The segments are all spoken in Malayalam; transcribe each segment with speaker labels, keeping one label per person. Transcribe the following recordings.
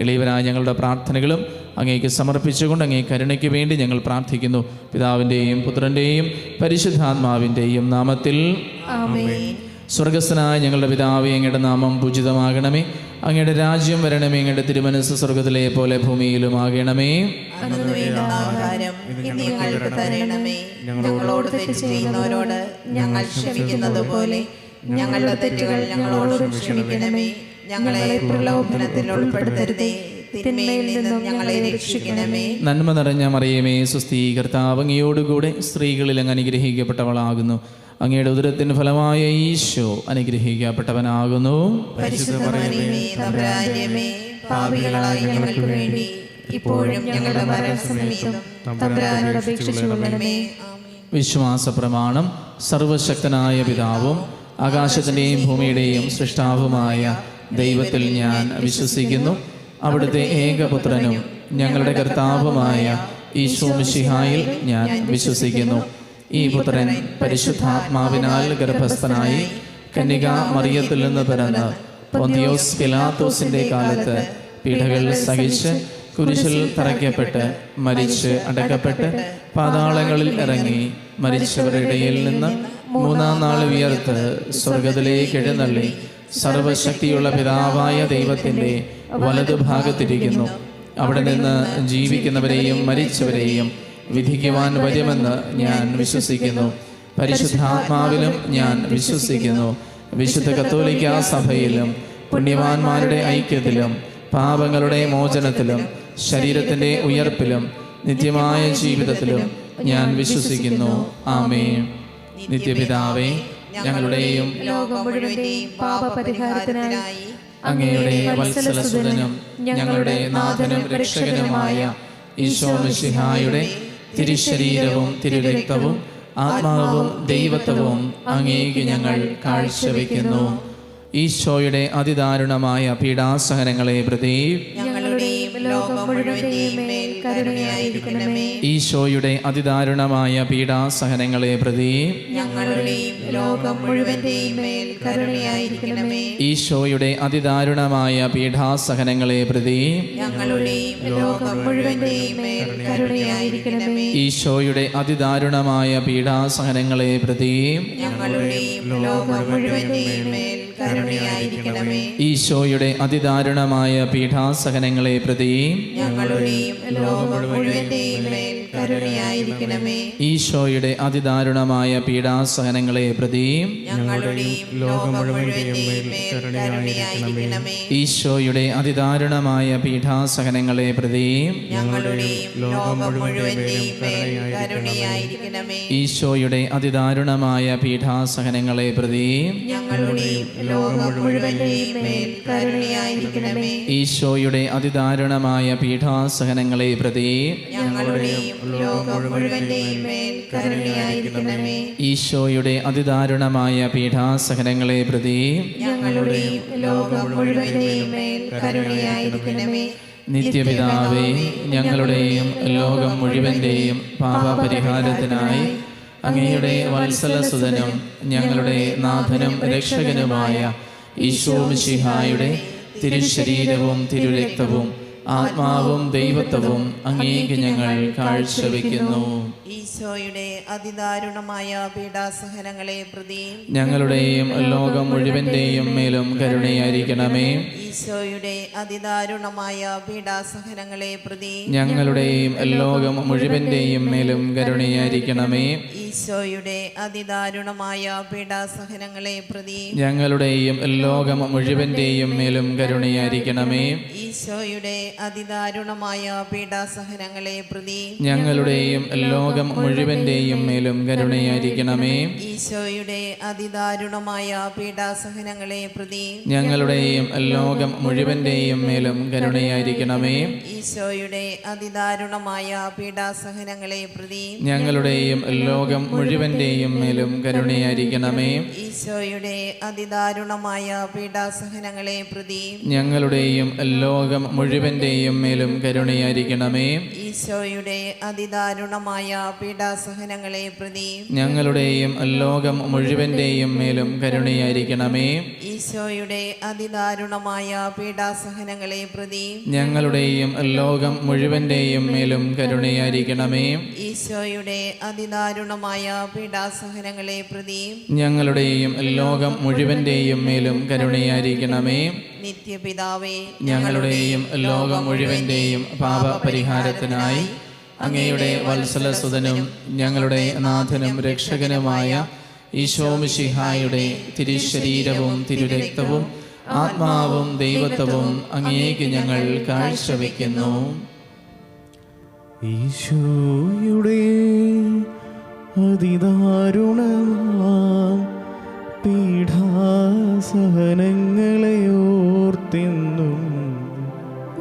Speaker 1: എളിയവരായ ഞങ്ങളുടെ പ്രാർത്ഥനകളും അങ്ങേക്ക് സമർപ്പിച്ചുകൊണ്ട് അങ്ങേ കരുണയ്ക്ക് വേണ്ടി ഞങ്ങൾ പ്രാർത്ഥിക്കുന്നു. പിതാവിൻ്റെയും പുത്രൻ്റെയും പരിശുദ്ധാത്മാവിൻ്റെയും നാമത്തിൽ
Speaker 2: ആമേൻ.
Speaker 1: സ്വർഗസ്ഥനായ ഞങ്ങളുടെ പിതാവേ, അങ്ങയുടെ നാമം പൂജിതമാകണമേ. അങ്ങയുടെ രാജ്യം വരണമേ. അങ്ങയുടെ തിരുമനസ്സ് സ്വർഗത്തിലെ പോലെ ഭൂമിയിലും ആകണമേ.
Speaker 2: അന്നു വേണ്ട ആഹാരം ഇന്ന് ഞങ്ങൾക്ക് തരണമേ. ഞങ്ങളോട് തെറ്റ് ചെയ്യുന്നവരോട് ഞങ്ങൾ ക്ഷമിക്കുന്നത് പോലെ ഞങ്ങളുടെ തെറ്റുകൾ ഞങ്ങളോട് ക്ഷമിക്കണമേ. ഞങ്ങളെ പ്രലോഭനത്തിൽ ഉൾപ്പെടുത്തരുതേ, തിന്മയിൽ നിന്നും ഞങ്ങളെ രക്ഷിക്കണമേ.
Speaker 1: നന്മ നിറഞ്ഞ മറിയമേ, സ്വസ്തി, കർത്താവ് അങ്ങയോടുകൂടെ സ്ത്രീകളിൽ അങ്ങ് അനുഗ്രഹിക്കപ്പെട്ടവളാകുന്നു. അങ്ങയുടെ ഉദരത്തിന് ഫലമായ ഈശോ അനുഗ്രഹിക്കപ്പെട്ടവനാകുന്നു.
Speaker 2: പരിശുദ്ധ മറിയമേ, തമ്പുരാന്റെ അമ്മേ, പാപികളായ ഞങ്ങൾക്ക് വേണ്ടി ഇപ്പോഴും ഞങ്ങളുടെ മരണസമയത്തും തമ്പുരാനോട് അപേക്ഷിച്ചുകൊള്ളണമേ.
Speaker 1: വിശ്വാസ പ്രമാണം. സർവശക്തനായ പിതാവും ആകാശത്തിൻ്റെയും ഭൂമിയുടെയും സൃഷ്ടാവുമായ ദൈവത്തിൽ ഞാൻ വിശ്വസിക്കുന്നു. അവിടുത്തെ ഏകപുത്രനും ഞങ്ങളുടെ കർത്താവുമായ ഈശോ മിശിഹായിൽ ഞാൻ വിശ്വസിക്കുന്നു. ഈ പുത്രൻ പരിശുദ്ധാത്മാവിനാൽ ഗർഭസ്ഥനായി കന്യക മറിയത്തിൽ നിന്ന് പിറന്ന് പൊന്തിയോസ് പിലാത്തോസിന്റെ കാലത്ത് പീഡകൾ സഹിച്ച് കുരിശിൽ തറയ്ക്കപ്പെട്ട് മരിച്ച് അടക്കപ്പെട്ട് പാതാളങ്ങളിൽ ഇറങ്ങി മരിച്ചവരുടെ ഇടയിൽ നിന്ന് മൂന്നാം നാൾ ഉയർത്ത് സ്വർഗത്തിലേക്ക് എഴുന്നള്ളി സർവശക്തിയുള്ള പിതാവായ ദൈവത്തിൻ്റെ വലതുഭാഗത്തിരിക്കുന്നു. അവിടെ നിന്ന് ജീവിക്കുന്നവരെയും മരിച്ചവരെയും വിധിക്കുവാൻ വരുമെന്ന് ഞാൻ വിശ്വസിക്കുന്നു. പരിശുദ്ധാത്മാവിലും ഞാൻ വിശ്വസിക്കുന്നു. വിശുദ്ധ കത്തോലിക്കാ സഭയിലും പുണ്യവാന്മാരുടെ ഐക്യത്തിലും പാപങ്ങളുടെ മോചനത്തിലും ശരീരത്തിൻ്റെ ഉയർപ്പിലും നിത്യമായ ജീവിതത്തിലും ഞാൻ വിശ്വസിക്കുന്നു. ആമേൻ. നിത്യപിതാവേ, ഞങ്ങളുടെയും
Speaker 2: ലോകം മുഴുവന്റെയും പാപപരിഹാരത്തിനായി
Speaker 1: അങ്ങയുടെ വത്സലസുതനും ഞങ്ങളുടെ നാഥനും രക്ഷകനുമായ ഈശോ മിശിഹായുടെ തിരുശരീരവും തിരുരക്തവും ആത്മാവും ദൈവത്വവും അങ്ങേക്ക് ഞങ്ങൾ കാഴ്ചവെക്കുന്നു. ഈശോയുടെ അതിദാരുണമായ പീഡാസഹനങ്ങളെ പ്രതി
Speaker 2: ഞങ്ങളുടെയും ലോകം മുഴുവന്റെയും മേൽ കരുണയായിരിക്കണമേ.
Speaker 1: ഈശോയുടെ അതിദാരുണമായ പീഡാസഹനങ്ങളെ പ്രതി
Speaker 2: ഞങ്ങളുടെയും ലോകം മുഴുവന്റെയും മേൽ കരുണയായിരിക്കണമേ.
Speaker 1: ഈശോയുടെ അതിദാരുണമായ പീഡാസഹനങ്ങളെ പ്രതി
Speaker 2: ഞങ്ങളുടെയും ലോകം മുഴുവന്റെയും മേൽ കരുണയായിരിക്കണമേ.
Speaker 1: ഈശോയുടെ അതിദാരുണമായ പീഡാസഹനങ്ങളെ പ്രതി
Speaker 2: ഞങ്ങളുടെയും ലോകം മുഴുവന്റെയും മേൽ കരുണയായിരിക്കണമേ.
Speaker 1: ഈശോയുടെ അതിദാരുണമായ പീഡാസഹനങ്ങളെ പ്രതി
Speaker 2: ഞങ്ങളുടെയും ലോകം മുഴുവന്റെയും മേൽ കരുണയായിരിക്കണമേ.
Speaker 1: ഈശോയുടെ അതിദാരുണമായ പീഡാസഹനങ്ങളെ പ്രതി
Speaker 2: ഞങ്ങളുടെയും ലോകം മുഴുവന്റെയും മേൽ കരുണയായിരിക്കണമേ.
Speaker 1: ഈശോയുടെ അതിദാരുണമായ പീഡാസഹനങ്ങളെ പ്രതി
Speaker 2: ഞങ്ങളുടെയും ലോകം മുഴുവന്റെയും മേൽ കരുണയായിരിക്കണമേ.
Speaker 1: ഈശോയുടെ അതിദാരുണമായ പീഡാസഹനങ്ങളെ പ്രതി
Speaker 2: ഞങ്ങളുടെയും ലോകം മുഴുവന്റെയും മേൽ കരുണയായിരിക്കണമേ.
Speaker 1: ഈശോയുടെ അതിദാരുണമായ പീഡാസഹനങ്ങളെ പ്രതി
Speaker 2: ഞങ്ങളുടെയും ലോകം മുഴുവന്റെയും മേൽ കരുണയായിരിക്കണമേ.
Speaker 1: ഈശോയുടെ അതിദാരുണമായ പീഡാസഹനങ്ങളെ പ്രതി
Speaker 2: ഞങ്ങളുടെയും ലോകം മുഴുവന്റെയും മേൽ കരുണയായിരിക്കണമേ.
Speaker 1: നിത്യപിതാവേ, ഞങ്ങളുടെയും ലോകം മുഴുവന്റെയും പാപപരിഹാരത്തിനായി അങ്ങയുടെ വത്സലസുതനും ഞങ്ങളുടെ നാഥനും രക്ഷകനുമായ ഈശോ മിശിഹായുടെ തിരുശരീരവും തിരുരക്തവും ആത്മാവും ദൈവത്വവും അങ്ങേക്ക് ഞങ്ങൾ കാഴ്ചവെക്കുന്നു.
Speaker 2: ഈശോയുടെ അതിദാരുണമായ പീഡാസഹനങ്ങളെ പ്രതി
Speaker 1: ഞങ്ങളുടെയും ലോകം മുഴുവന്റെയും മേലും കരുണയായിരിക്കണമേ.
Speaker 2: ഈശോയുടെ അതിദാരുണമായ പീഡാസഹനങ്ങളെ പ്രതി
Speaker 1: ഞങ്ങളുടെയും ലോകം മുഴുവന്റെയും മേലും കരുണയായിരിക്കണമേ.
Speaker 2: ഈശോയുടെ അതിദാരുണമായ പീഡാസഹനങ്ങളെ പ്രതി
Speaker 1: ഞങ്ങളുടെയും ലോകം മുഴുവന്റെയും മേലും കരുണയായിരിക്കണമേ.
Speaker 2: ഈശോയുടെ അതിദാരുണമായ പീഡാസഹനങ്ങളെ പ്രതി
Speaker 1: ഞങ്ങളുടെയും ലോകം മുഴുവന്റെയും മേലും കരുണയായിരിക്കണമേ.
Speaker 2: ഈശോയുടെ അതിദാരുണമായ പീഡാസഹനങ്ങളെ പ്രതി
Speaker 1: ഞങ്ങളുടെയും ലോകം മുഴുവന്റെയും മേലും കരുണയായിരിക്കണമേ.
Speaker 2: ഈശോയുടെ അതിദാരുണമായ പീഡാസഹനങ്ങളെ പ്രതി
Speaker 1: ഞങ്ങളുടെയും ലോകം മുഴുവന്റെയും മേലും കരുണയായിരിക്കണമേ.
Speaker 2: ഈശോയുടെ അതിദാരുണമായ പീഡാസഹനങ്ങളെ പ്രതി
Speaker 1: ഞങ്ങളുടെയും ലോകം മുഴുവന്റെയും മേലും കരുണയായിരിക്കണമേ.
Speaker 2: ഈശോയുടെ അതിദാരുണമായ പീഡാസഹനങ്ങളെ പ്രതി
Speaker 1: ഞങ്ങളുടെയും ലോകം മുഴുവന്റെയും മേലും കരുണയായിരിക്കണമേ.
Speaker 2: ഈശോയുടെ അതിദാരുണമായ പീഡാസഹനങ്ങളെ പ്രതി
Speaker 1: ഞങ്ങളുടെയും ലോകം മുഴുവന്റെയും മേലും കരുണയായിരിക്കണമേ.
Speaker 2: ഈശോയുടെ അതിദാരുണമായ പീഡാസഹനങ്ങളെ പ്രതി
Speaker 1: ഞങ്ങളുടെയും ലോകം മുഴുവന്റെയും മേലും കരുണയായിരിക്കണമേ.
Speaker 2: നിത്യപിതാവേ,
Speaker 1: ഞങ്ങളുടെയും ലോകം മുഴുവന്റെയും പാപപരിഹാരത്തിനായി അങ്ങയുടെ വത്സലസുതനും ഞങ്ങളുടെ നാഥനും രക്ഷകനുമായ ഈശോ മിശിഹായുടെ തിരുശരീരവും തിരുരക്തവും ആത്മാവും ദൈവത്വവും അങ്ങേക്ക് ഞങ്ങൾ കാഴ്ചവെക്കുന്നു.
Speaker 3: ഈശോയുടെ അതിദാരുണമാം പീഡാസഹനങ്ങളെ ഓർത്തെന്നും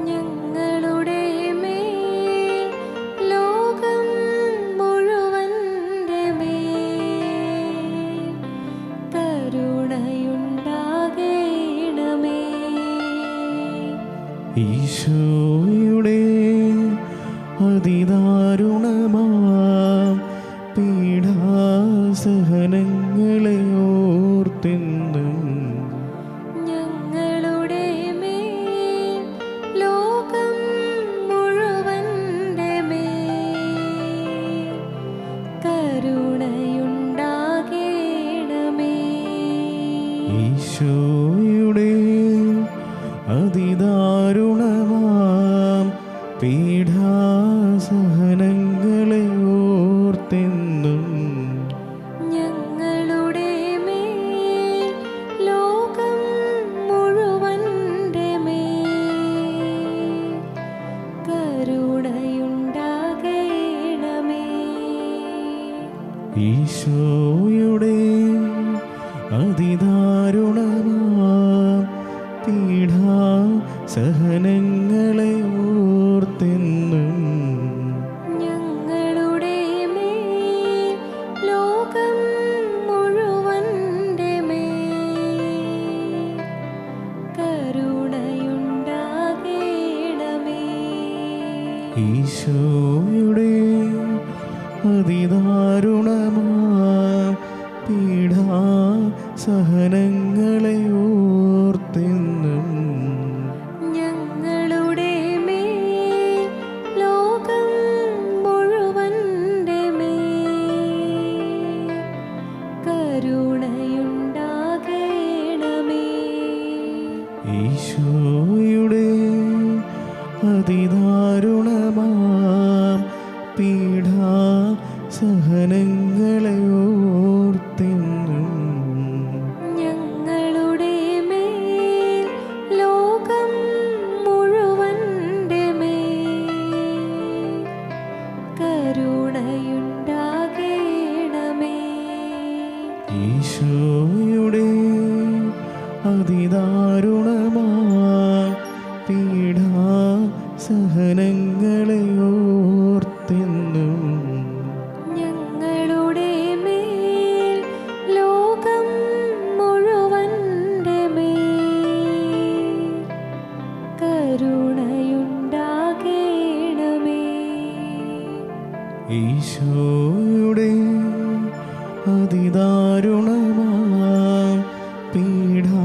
Speaker 4: ഞങ്ങളുടെ മേൽ ലോകം മുഴുവന്റെ മേൽ കരുണയുണ്ടാകേണമേ.
Speaker 3: ഈശോയുടെ അതിദാരുണമാം പീഡാസഹനങ്ങളെ ഓർത്തെന്നും
Speaker 4: ഞങ്ങളുടെ മേൽ ലോകം മുഴുവന്റെ മേൽ കരുണയുണ്ടാകേണമേ.
Speaker 3: ഈശോയുടെ അതിദാരുണമാം പീഡാസഹനങ്ങളെ ഓർത്തെന്നും
Speaker 4: ഞങ്ങളുടെ മേൽ ലോകം മുഴുവന്റെ മേൽ കരുണയുണ്ടാകേണമേ.
Speaker 3: ഈശോയുടെ അതിദാരുണമാം പീഡാസഹനങ്ങളെ ഓർത്തെന്നും
Speaker 4: ഞങ്ങളുടെ മേൽ ലോകം മുഴുവന്റെ മേൽ കരുണയുണ്ടാകേണമേ.
Speaker 3: ഈശോയുടെ അതിദാരുണമാം പീഡാസഹനങ്ങളെ ഓർത്തെന്നും
Speaker 4: ഞങ്ങളുടെ മേൽ ലോകം മുഴുവന്റെ മേൽ കരുണയുണ്ടാകേണമേ.
Speaker 3: ഈശോയുടെ അതിദാരുണമാം പീഡാസഹനങ്ങളെ ഓർത്തെന്നും
Speaker 4: ഞങ്ങളുടെ മേൽ ലോകം മുഴുവന്റെ മേൽ കരുണയുണ്ടാകേണമേ.
Speaker 3: ഈശോയുടെ അതിദാരുണമാം പീഡാസഹനങ്ങളെ ഓർത്തെന്നും
Speaker 4: ഞങ്ങളുടെ മേൽ ലോകം മുഴുവന്റെ മേൽ കരുണയുണ്ടാകേണമേ.
Speaker 3: ഈശോയുടെ അതിദാരുണമാം പീഡാസഹനങ്ങളെ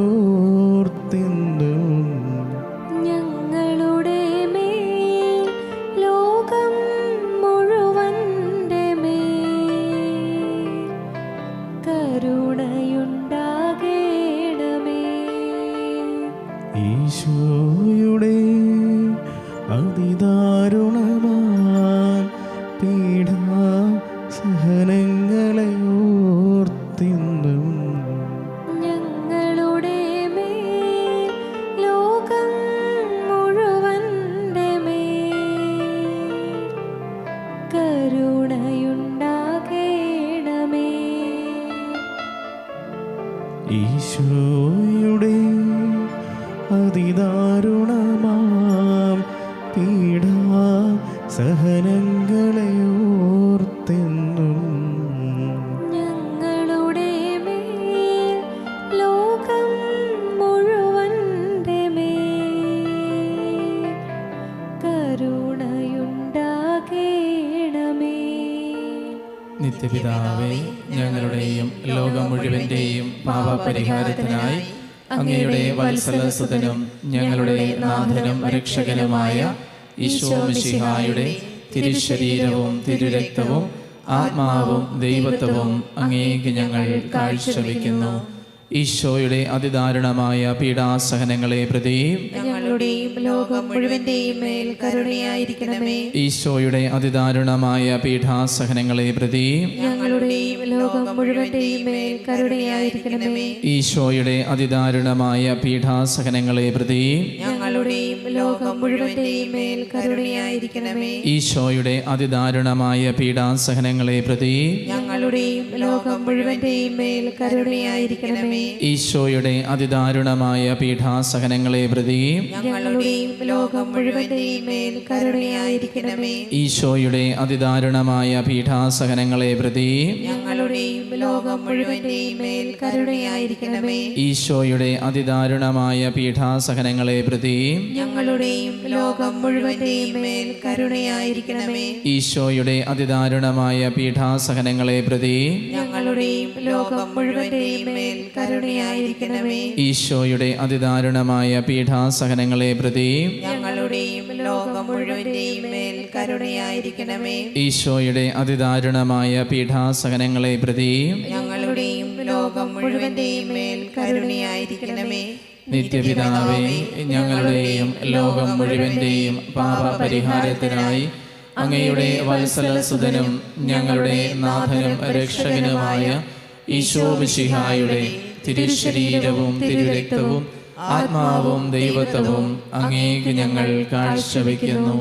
Speaker 3: ഓർത്തെന്നും
Speaker 4: ഞങ്ങളുടെ മേൽ ലോകം മുഴുവന്റെ മേൽ കരുണയുണ്ടാകേണമേ.
Speaker 3: ഈശോയുടെ അതിദാരുണമാം പീഡാസഹനങ്ങളെ ഓർത്തെന്നും
Speaker 4: ഞങ്ങളുടെ മേൽ ലോകം മുഴുവന്റെ മേൽ കരുണയുണ്ടാകേണമേ.
Speaker 3: ഈശോയുടെ അതിദാരുണമാം പീഡാസഹനങ്ങളെ ഓർത്തെന്നും
Speaker 4: ഞങ്ങളുടെ മേൽ ലോകം മുഴുവന്റെ മേൽ കരുണയുണ്ടാകേണമേ.
Speaker 1: നിത്യപിതാവേ, ഞങ്ങളുടെയും ലോകം മുഴുവൻ്റെയും പാപപരിഹാരത്തിനായി അങ്ങയുടെ വത്സലസുതനും ഞങ്ങളുടെ നാഥനും രക്ഷകനുമായ ഈശോ മിശിഹായുടെ തിരുശരീരവും തിരുരക്തവും ആത്മാവും ദൈവത്വവും അങ്ങേക്ക് ഞങ്ങൾ കാഴ്ചവെക്കുന്നു. ഈശോയുടെ അതിദാരുണമായ പീഡാസഹനങ്ങളെ പ്രതി
Speaker 4: ഞങ്ങളുടെയും ലോകം മുഴുവന്റെയും മേൽ കരുണയായിരിക്കണമേ.
Speaker 1: ഈശോയുടെ അതിദാരുണമായ പീഡാസഹനങ്ങളെ പ്രതി
Speaker 4: ഞങ്ങളുടെയും ലോകം മുഴുവന്റെയും മേൽ കരുണയായിരിക്കണമേ.
Speaker 1: ഈശോയുടെ അതിദാരുണമായ പീഡാസഹനങ്ങളെ പ്രതി
Speaker 4: ഞങ്ങളുടെയും ലോകം മുഴുവന്റെയും മേൽ കരുണയായിരിക്കണമേ.
Speaker 1: ഈശോയുടെ അതിദാരുണമായ പീഡാസഹനങ്ങളെ പ്രതി
Speaker 4: ഞങ്ങളുടെയും ലോകം മുഴുവന്റെയും മേൽ കരുണയായിരിക്കണമേ.
Speaker 1: ഈശോയുടെ അതിദാരുണമായ പീഡാസഹനങ്ങളെ പ്രതി
Speaker 4: ഞങ്ങളുടെയും ലോകം മുഴുവന്റെയും മേൽ കരുണയായിരിക്കണമേ.
Speaker 1: ഈശോയുടെ അതിദാരുണമായ പീഡാസഹനങ്ങളെ പ്രതി
Speaker 4: ഞങ്ങളുടെയും ലോകം മുഴുവന്റെയും മേൽ കരുണയായിരിക്കണമേ.
Speaker 1: ഈശോയുടെ അതിദാരുണമായ പീഡാസഹനങ്ങളെ പ്രതി
Speaker 4: ഞങ്ങളുടെയും ലോകം മുഴുവന്റെയും മേൽ കരുണയായിരിക്കണമേ.
Speaker 1: ഈശോയുടെ അതിദാരുണമായ പീഡാസഹനങ്ങളെ പ്രതി
Speaker 4: ഞങ്ങളുടെയും ലോകം മുഴുവന്റെയും മേൽ കരുണയായിരിക്കണമേ.
Speaker 1: ഈശോയുടെ അതിദാരുണമായ പീഡാസഹനങ്ങളെ പ്രതി
Speaker 4: ഞങ്ങളുടെയും ലോകം മുഴുവന്റെയും മേൽ കരുണയായിരിക്കണമേ.
Speaker 1: ഈശോയുടെ അതിദാരുണമായ പീഡാസഹനങ്ങളെ പ്രതി
Speaker 4: ഞങ്ങളുടെയും ലോകം മുഴുവന്റെയും മേൽ കരുണയായിരിക്കണമേ.
Speaker 1: നിത്യപിതാവേ, ഞങ്ങളുടെയും ലോകം മുഴുവൻ്റെയും പാപപരിഹാരത്തിനായി അങ്ങയുടെ വത്സലസുതനും ഞങ്ങളുടെ നാഥനും രക്ഷകനുമായ ഈശോ മിശിഹായുടെ തിരുശരീരവും തിരുരക്തവും ആത്മാവും ദൈവത്വവും അങ്ങേക്ക് ഞങ്ങൾ കാഴ്ചവെക്കുന്നു.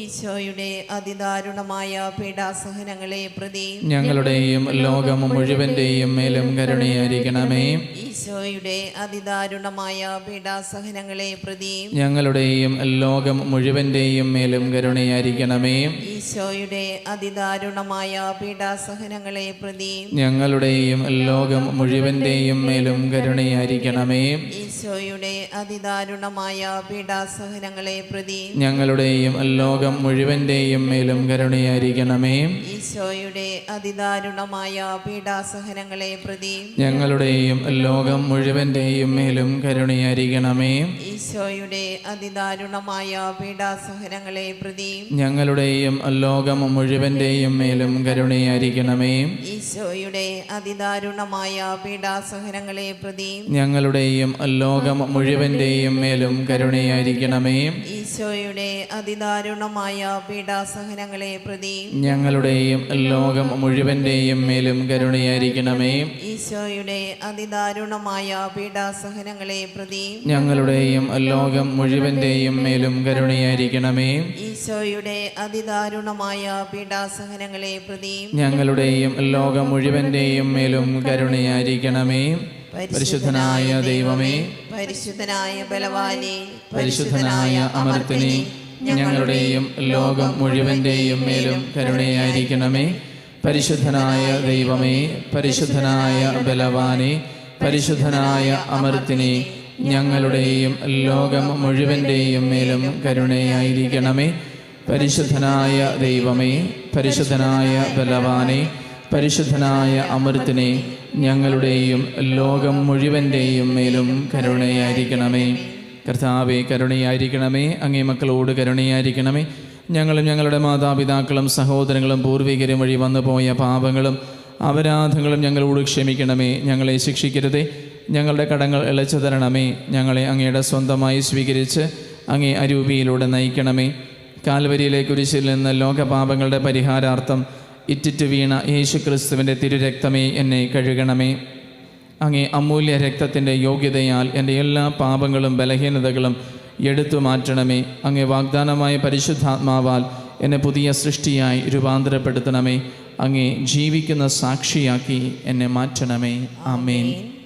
Speaker 2: ഈശോയുടെ അതിദാരുണമായ പീഡാസഹനങ്ങളെ പ്രതി
Speaker 1: ഞങ്ങളുടെയും ലോകം മുഴുവൻ്റെയും മേലും കരുണയായിരിക്കണമേ.
Speaker 2: ഈശോയുടെ അതിദാരുണമായ പീഡാസഹനങ്ങളെ പ്രതി
Speaker 1: ഞങ്ങളുടെയും ലോകം മുഴുവൻ്റെയും മേലും കരുണയായിരിക്കണമേ.
Speaker 2: ഈശോയുടെ അതിദാരുണമായ പീഡാസഹനങ്ങളെ പ്രതി
Speaker 1: ഞങ്ങളുടെയും ലോകം മുഴുവൻ്റെയും മേലും കരുണയായിരിക്കണമേ.
Speaker 2: ഈശോയുടെ അതിദാരുണമായ പീഡാസഹനങ്ങളെ പ്രതി
Speaker 1: ഞങ്ങളുടെയും ലോകം മുഴുവൻ്റെയും മേലും കരുണയായിരിക്കണമേ.
Speaker 2: ഈശോയുടെ അതിദാരുണമായ പീഡാസഹനങ്ങളെ പ്രതി
Speaker 1: ഞങ്ങളുടെയും ലോകം മുഴുവൻ്റെയും മേലും കരുണയായിരിക്കണമേ.
Speaker 2: ഈശോയുടെ അതിദാരുണമായ പീഡാസഹനങ്ങളെ പ്രതി
Speaker 1: ഞങ്ങളുടെയും ലോകം മുഴുവൻ്റെയും മേലും കരുണയായിരിക്കണമേ.
Speaker 2: ഈശോയുടെ അതിദാരുണമായ പീഡാസഹനങ്ങളെ പ്രതി
Speaker 1: ഞങ്ങളുടെയും ലോകം മുഴുവൻ്റെയും മേലും കരുണയായിരിക്കണമേ.
Speaker 2: ഈശോയുടെ അതിദാരുണമായ പീഡാസഹനങ്ങളെ പ്രതി
Speaker 1: ഞങ്ങളുടെയും ലോകം മുഴുവൻ്റെയും മേലും കരുണയായിരിക്കണമേ.
Speaker 2: ഈശോയുടെ അതിദാരുണമായ പീഡാസഹനങ്ങളെ പ്രതി
Speaker 1: ഞങ്ങളുടെയും ലോകം മുഴുവൻ്റെയും മേലും കരുണയായിരിക്കണമേ.
Speaker 2: ഈശോയുടെ അതിദാരുണമായ പീഡാസഹനങ്ങളെ പ്രതി
Speaker 1: ഞങ്ങളുടെയും ലോകം മുഴുവൻ്റെയും മേലും കരുണയായിരിക്കണമേ. പരിശുദ്ധനായ ദൈവമേ,
Speaker 2: പരിശുദ്ധനായ ബലവാനെ,
Speaker 1: പരിശുദ്ധനായ അമർത്തിനെ, ഞങ്ങളുടെയും ലോകം മുഴുവൻ്റെയും മേലും കരുണയായിരിക്കണമേ. പരിശുദ്ധനായ ദൈവമേ, പരിശുദ്ധനായ ബലവാനെ, പരിശുദ്ധനായ അമർത്തിനെ, ഞങ്ങളുടെയും ലോകം മുഴുവൻ്റെയും മേലും കരുണയായിരിക്കണമേ. പരിശുദ്ധനായ ദൈവമേ, പരിശുദ്ധനായ ബലവാനെ, പരിശുദ്ധനായ അമർത്തിനെ, ഞങ്ങളുടെയും ലോകം മുഴുവൻ്റെയും മേലും കരുണയായിരിക്കണമേ. കർത്താവേ, കരുണയായിരിക്കണമേ. അങ്ങേ മക്കളോട് കരുണയായിരിക്കണമേ. ഞങ്ങളും ഞങ്ങളുടെ മാതാപിതാക്കളും സഹോദരങ്ങളും പൂർവികരും വഴി വന്നുപോയ പാപങ്ങളും അപരാധങ്ങളും ഞങ്ങളോട് ക്ഷമിക്കണമേ. ഞങ്ങളെ ശിക്ഷിക്കരുതേ, ഞങ്ങളുടെ കടങ്ങൾ ഇളച്ചു തരണമേ. ഞങ്ങളെ അങ്ങയുടെ സ്വന്തമായി സ്വീകരിച്ച് അങ്ങേ അരൂപിയിലൂടെ നയിക്കണമേ. കാൽവരിയിലെ കുരിശിൽ നിന്ന് ലോകപാപങ്ങളുടെ പരിഹാരാർത്ഥം ഇറ്റിറ്റ് വീണ യേശു ക്രിസ്തുവിൻ്റെ തിരുരക്തമേ, എന്നെ കഴുകണമേ. അങ്ങേ അമൂല്യ രക്തത്തിൻ്റെ യോഗ്യതയാൽ എൻ്റെ എല്ലാ പാപങ്ങളും ബലഹീനതകളും എടുത്തു മാറ്റണമേ. അങ്ങേ വാഗ്ദാനമായ പരിശുദ്ധാത്മാവാൽ എന്നെ പുതിയ സൃഷ്ടിയായി രൂപാന്തരപ്പെടുത്തണമേ. അങ്ങേ ജീവിക്കുന്ന സാക്ഷിയാക്കി എന്നെ മാറ്റണമേ. ആമേൻ.